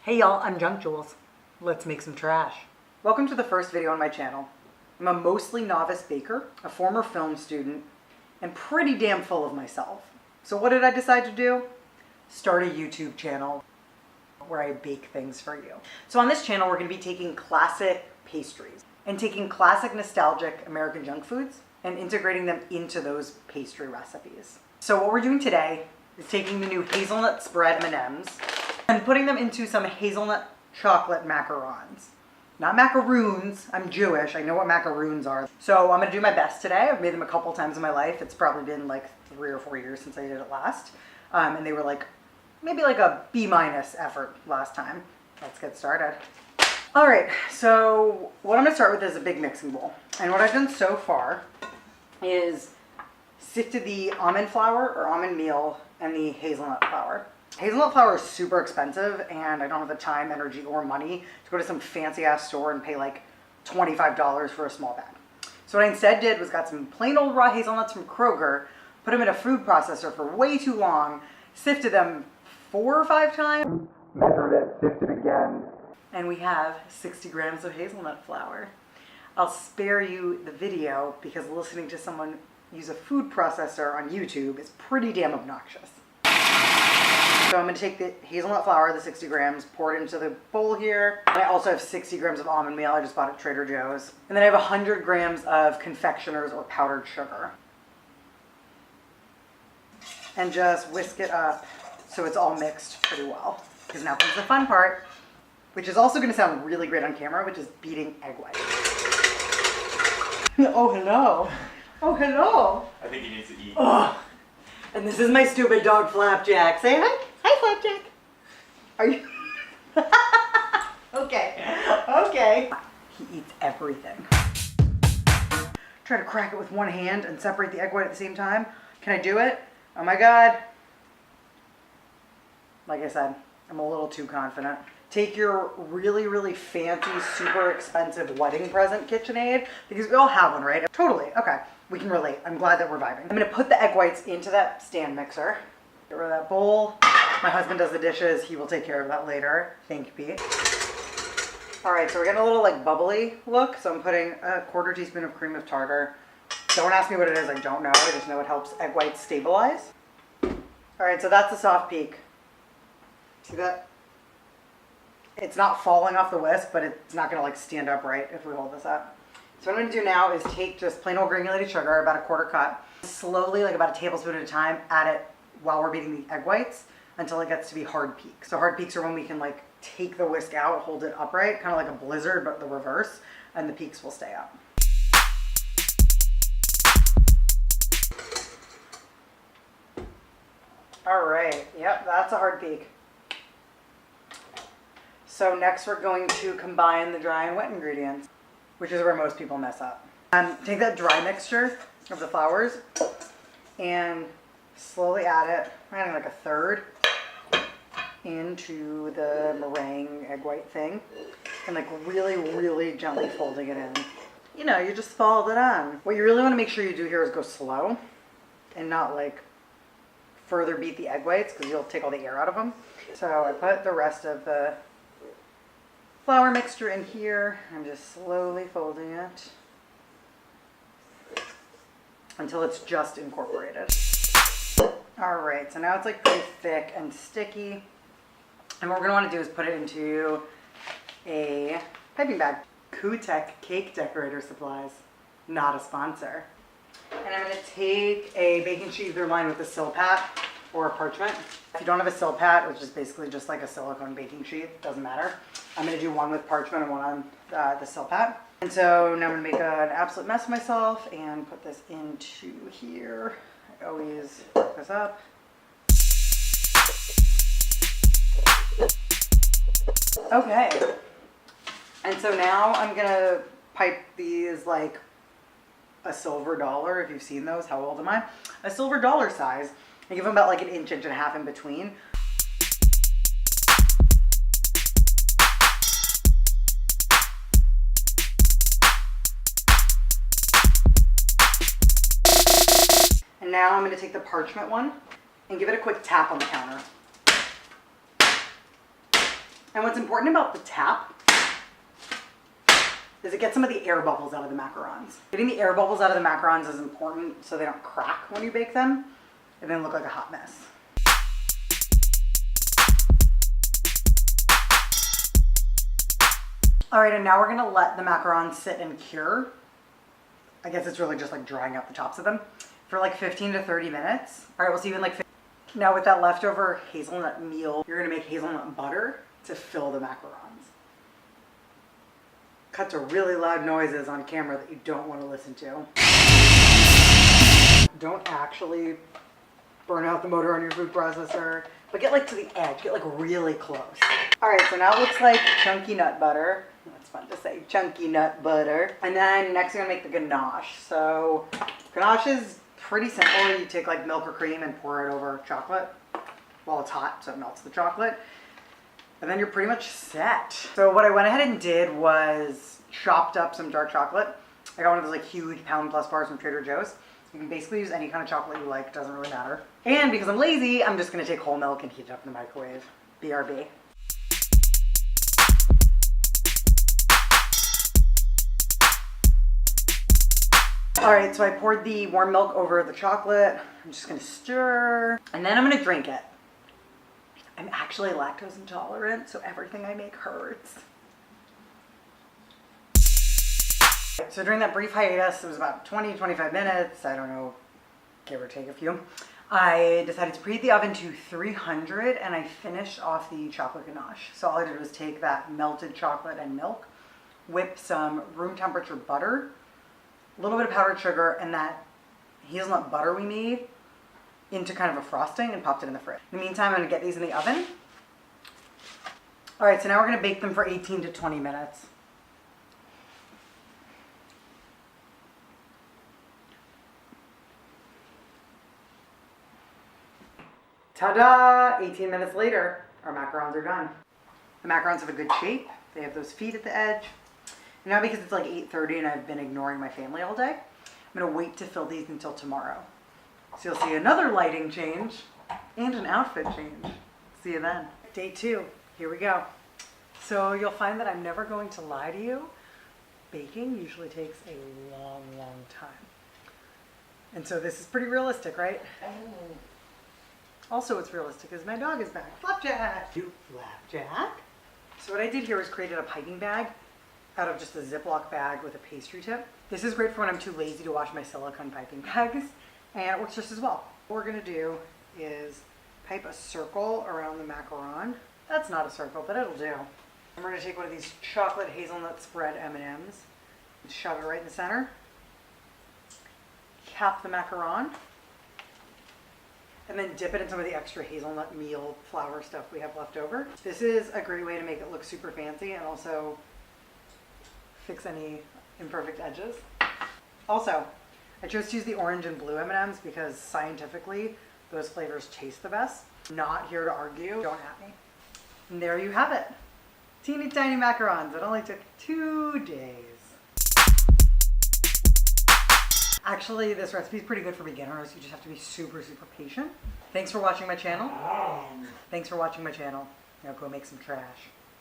Hey y'all, I'm JunkJules. Let's make some trash. Welcome to the first video on my channel. I'm a mostly novice baker, a former film student, and pretty damn full of myself. So what did I decide to do? Start a YouTube channel where I bake things for you. So on this channel, we're gonna be taking classic pastries and taking classic nostalgic American junk foods and integrating them into those pastry recipes. So what we're doing today is taking the new Hazelnut Spread M&Ms and putting them into some hazelnut chocolate macarons. Not macaroons, I'm Jewish, I know what macaroons are. So I'm gonna do my best today. I've made them a couple times in my life. It's probably been like 3 or 4 years since I did it last. And they were like, maybe like a B- effort last time. Let's get started. All right, so what I'm gonna start with is a big mixing bowl. And what I've done so far is sifted the almond flour or almond meal and the hazelnut flour. Hazelnut flour is super expensive and I don't have the time, energy, or money to go to some fancy ass store and pay like $25 for a small bag. So what I instead did was got some plain old raw hazelnuts from Kroger, put them in a food processor for way too long, sifted them 4 or 5 times, measured it, sifted again, and we have 60 grams of hazelnut flour. I'll spare you the video because listening to someone use a food processor on YouTube is pretty damn obnoxious. So I'm going to take the hazelnut flour, the 60 grams, pour it into the bowl here. And I also have 60 grams of almond meal. I just bought at Trader Joe's. And then I have 100 grams of confectioner's or powdered sugar. And just whisk it up so it's all mixed pretty well. Because now comes the fun part, which is also going to sound really great on camera, which is beating egg whites. Oh, hello. Oh, hello. I think he needs to eat. Oh. And this is my stupid dog, Flapjack. Say hi. Hi, Flapjack. Are you? Okay. He eats everything. Try to crack it with one hand and separate the egg white at the same time. Can I do it? Oh my God. Like I said, I'm a little too confident. Take your really, really fancy, super expensive wedding present KitchenAid, because we all have one, right? Totally, okay, we can relate. I'm glad that we're vibing. I'm gonna put the egg whites into that stand mixer. Get rid of that bowl. My husband does the dishes. He will take care of that later. Thank you, Pete. All right, so we're getting a little like bubbly look. So I'm putting a 1/4 teaspoon of cream of tartar. Don't ask me what it is, I don't know. I just know it helps egg whites stabilize. All right, so that's a soft peak. See that? It's not falling off the whisk, but it's not gonna like stand upright if we hold this up. So what I'm gonna do now is take just plain old granulated sugar, about a 1/4 cup, slowly, like about a tablespoon at a time, add it while we're beating the egg whites until it gets to be hard peak. So hard peaks are when we can like take the whisk out, hold it upright, kind of like a blizzard, but the reverse, and the peaks will stay up. All right, yep, that's a hard peak. So next we're going to combine the dry and wet ingredients, which is where most people mess up. Take that dry mixture of the flours and slowly add it, adding like a 1/3 into the meringue egg white thing, and like really, really gently folding it in. You know, you just fold it on. What you really want to make sure you do here is go slow and not like further beat the egg whites because you'll take all the air out of them. So I put the rest of the flour mixture in here. I'm just slowly folding it until it's just incorporated. All right, so now it's like pretty thick and sticky. And what we're gonna wanna do is put it into a piping bag. Kutek Cake Decorator Supplies, not a sponsor. And I'm gonna take a baking sheet either lined with a Silpat or a parchment. If you don't have a Silpat, which is basically just like a silicone baking sheet, doesn't matter. I'm gonna do one with parchment and one on the Silpat. And so now I'm gonna make an absolute mess of myself and put this into here. I always work this up. Okay. And so now I'm gonna pipe these like a silver dollar, if you've seen those. How old am I? A silver dollar size. I give them about like an inch and a half in between. And now I'm going to take the parchment one and give it a quick tap on the counter. And what's important about the tap is it gets some of the air bubbles out of the macarons. Getting the air bubbles out of the macarons is important so they don't crack when you bake them and then look like a hot mess. All right, and now we're gonna let the macarons sit and cure. I guess it's really just like drying out the tops of them for like 15 to 30 minutes. All right, we'll see you in like 15. Now with that leftover hazelnut meal, you're gonna make hazelnut butter to fill the macarons. Cut to really loud noises on camera that you don't want to listen to. Don't actually burn out the motor on your food processor, but get like to the edge, get like really close. All right, so now it looks like chunky nut butter. That's fun to say, chunky nut butter. And then next I'm gonna make the ganache. So ganache is pretty simple. You take like milk or cream and pour it over chocolate while it's hot so it melts the chocolate. And then you're pretty much set. So what I went ahead and did was chopped up some dark chocolate. I got one of those like huge pound plus bars from Trader Joe's. You can basically use any kind of chocolate you like, it doesn't really matter. And because I'm lazy, I'm just gonna take whole milk and heat it up in the microwave. BRB. All right, so I poured the warm milk over the chocolate. I'm just gonna stir, and then I'm gonna drink it. I'm actually lactose intolerant, so everything I make hurts. So during that brief hiatus, it was about 20, 25 minutes, I don't know, give or take a few, I decided to preheat the oven to 300 and I finished off the chocolate ganache. So all I did was take that melted chocolate and milk, whip some room temperature butter, a little bit of powdered sugar, and that hazelnut butter we made into kind of a frosting and popped it in the fridge. In the meantime, I'm gonna get these in the oven. All right, so now we're gonna bake them for 18 to 20 minutes. Ta-da! 18 minutes later, our macarons are done. The macarons have a good shape. They have those feet at the edge. And now because it's like 8:30 and I've been ignoring my family all day, I'm gonna wait to fill these until tomorrow. So you'll see another lighting change and an outfit change. See you then. Day 2, here we go. So you'll find that I'm never going to lie to you. Baking usually takes a long, long time. And so this is pretty realistic, right? Also what's realistic is my dog is back. Flapjack! You Flapjack? So what I did here was created a piping bag out of just a Ziploc bag with a pastry tip. This is great for when I'm too lazy to wash my silicone piping bags. And it works just as well. What we're gonna do is pipe a circle around the macaron. That's not a circle, but it'll do. And we're gonna take one of these chocolate hazelnut spread M&Ms and shove it right in the center. Cap the macaron. And then dip it in some of the extra hazelnut meal flour stuff we have left over. This is a great way to make it look super fancy and also fix any imperfect edges. Also, I chose to use the orange and blue M&Ms because scientifically those flavors taste the best. Not here to argue, don't at me. And there you have it. Teeny tiny macarons. It only took 2 days. Actually, this recipe is pretty good for beginners. You just have to be super, super patient. Thanks for watching my channel. Now go make some trash.